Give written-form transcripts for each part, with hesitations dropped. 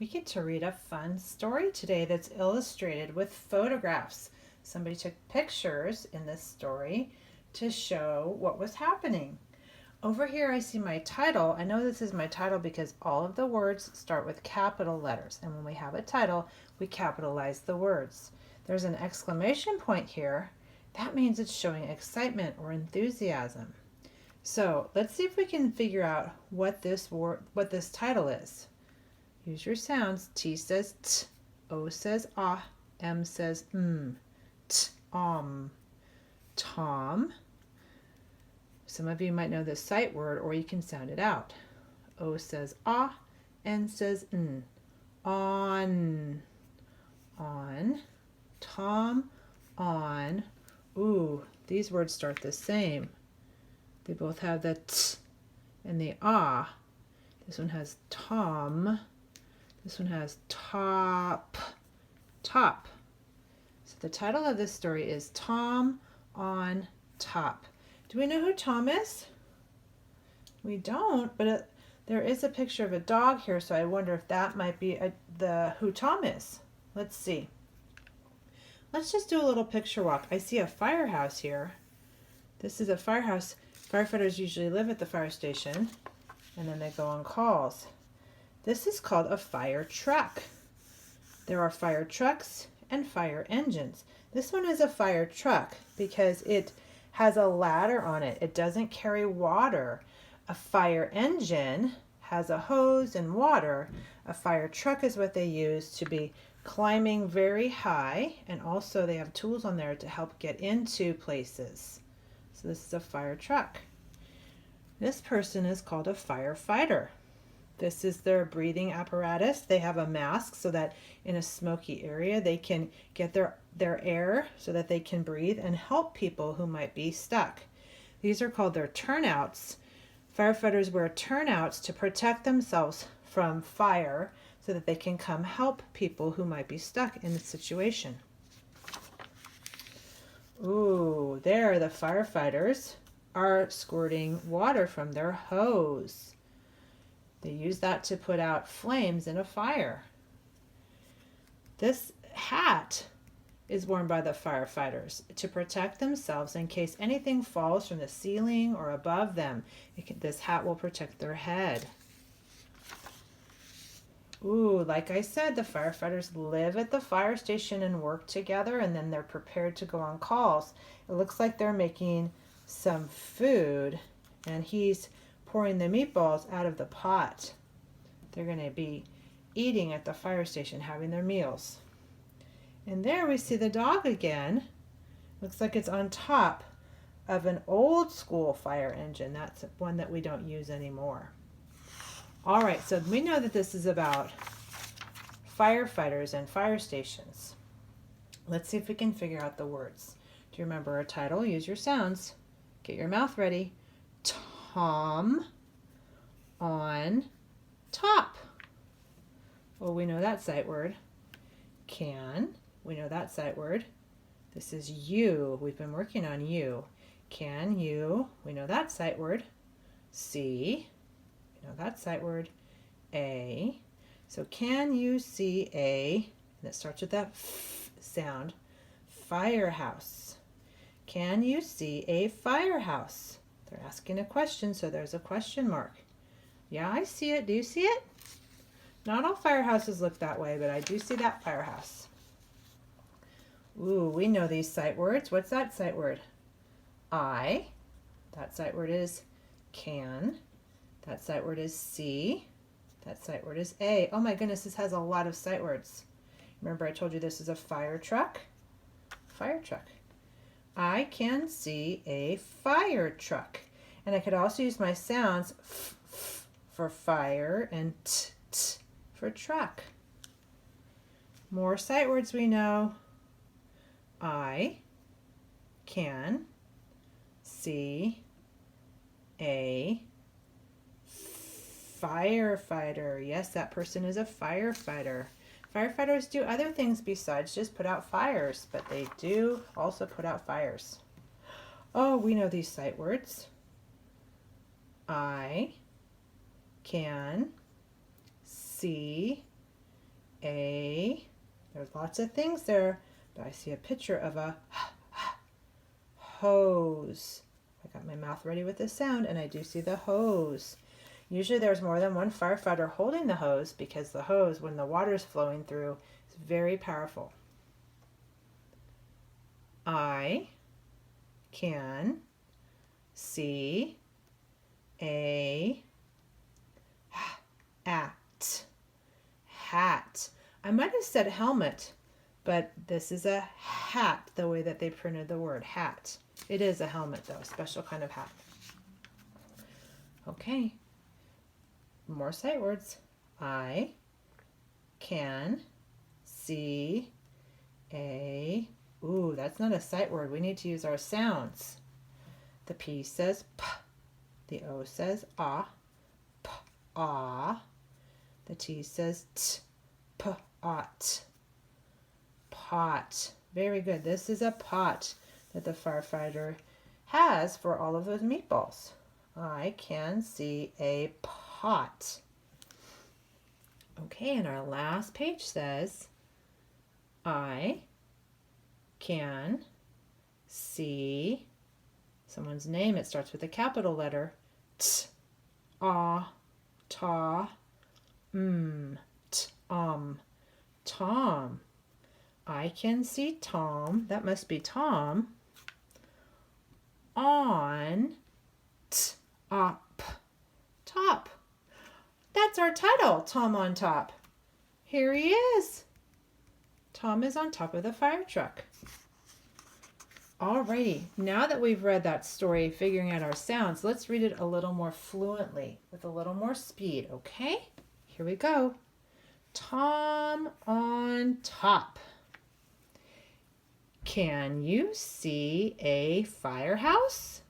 We get to read a fun story today that's illustrated with photographs. Somebody took pictures in this story to show what was happening. Over here I see my title. I know this is my title because all of the words start with capital letters, and when we have a title, we capitalize the words. There's an exclamation point here. That means it's showing excitement or enthusiasm. So let's see if we can figure out what this title is. Use your sounds. T says t, O says ah, M says t, Tom. Some of you might know the sight word, or you can sound it out. O says ah, N says n. On. Tom, on. Ooh, these words start the same. They both have the t and the ah. This one has Tom. This one has top. So the title of this story is Tom on Top. Do we know who Tom is? We don't, but there is a picture of a dog here, so I wonder if that might be who Tom is. Let's see. Let's just do a little picture walk. I see a firehouse here. This is a firehouse. Firefighters usually live at the fire station, and then they go on calls. This is called a fire truck. There are fire trucks and fire engines. This one is a fire truck because it has a ladder on it. It doesn't carry water. A fire engine has a hose and water. A fire truck is what they use to be climbing very high, and also they have tools on there to help get into places. So this is a fire truck. This person is called a firefighter. This is their breathing apparatus. They have a mask so that in a smoky area they can get their air so that they can breathe and help people who might be stuck. These are called their turnouts. Firefighters wear turnouts to protect themselves from fire so that they can come help people who might be stuck in the situation. Ooh, there the firefighters are squirting water from their hose. They use that to put out flames in a fire. This hat is worn by the firefighters to protect themselves in case anything falls from the ceiling or above them. This hat will protect their head. Ooh, like I said, the firefighters live at the fire station and work together, and then they're prepared to go on calls. It looks like they're making some food, and he's pouring the meatballs out of the pot. They're going to be eating at the fire station, having their meals. And there we see the dog again. Looks like it's on top of an old school fire engine. That's one that we don't use anymore. All right, so we know that this is about firefighters and fire stations. Let's see if we can figure out the words. Do you remember our title? Use your sounds. Get your mouth ready. Tom on top. Well, we know that sight word. Can, we know that sight word. This is you. We've been working on you. Can you, we know that sight word. See, we know that sight word. A. So can you see a, and it starts with that f sound, firehouse. Can you see a firehouse? They're asking a question, so there's a question mark. Yeah, I see it. Do you see it? Not all firehouses look that way, but I do see that firehouse. Ooh, we know these sight words. What's that sight word? I. That sight word is can. That sight word is see. That sight word is a. Oh my goodness, this has a lot of sight words. Remember I told you this is a fire truck? Fire truck. I can see a fire truck. And I could also use my sounds f, f for fire and t, t for truck. More sight words we know. I can see a firefighter. Yes, that person is a firefighter. Firefighters do other things besides just put out fires, but they do also put out fires. Oh, we know these sight words. I can see a, there's lots of things there, but I see a picture of a hose. I got my mouth ready with the sound, and I do see the hose. Usually there's more than one firefighter holding the hose because the hose, when the water is flowing through, is very powerful. I can see a hat. I might have said helmet, but this is a hat, the way that they printed the word hat. It is a helmet, though, a special kind of hat. Okay, more sight words. I can see a, ooh, that's not a sight word. We need to use our sounds. The P says P. The O says ah. P, ah. The T says T. P, ot. Pot. Very good. This is a pot that the firefighter has for all of those meatballs. I can see a pot. Okay, and our last page says, I can see someone's name. It starts with a capital letter. T, ah, ta, Tom. I can see Tom, that must be Tom, on top. That's our title, Tom on top. Here he is. Tom is on top of the fire truck. Alrighty, now that we've read that story, figuring out our sounds, let's read it a little more fluently, with a little more speed, okay? Here we go. Tom on top. Can you see a firehouse?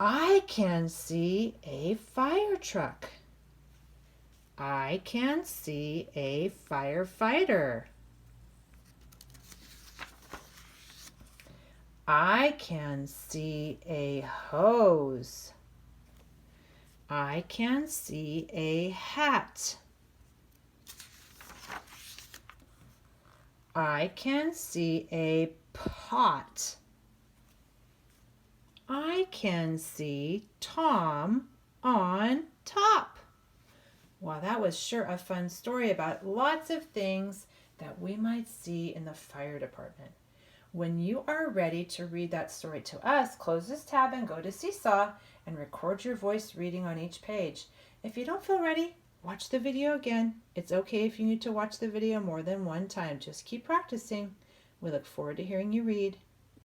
I can see a fire truck. I can see a firefighter. I can see a hose. I can see a hat. I can see a pot. I can see Tom on top. Wow, that was sure a fun story about lots of things that we might see in the fire department. When you are ready to read that story to us, close this tab and go to Seesaw and record your voice reading on each page. If you don't feel ready, watch the video again. It's okay if you need to watch the video more than one time. Just keep practicing. We look forward to hearing you read.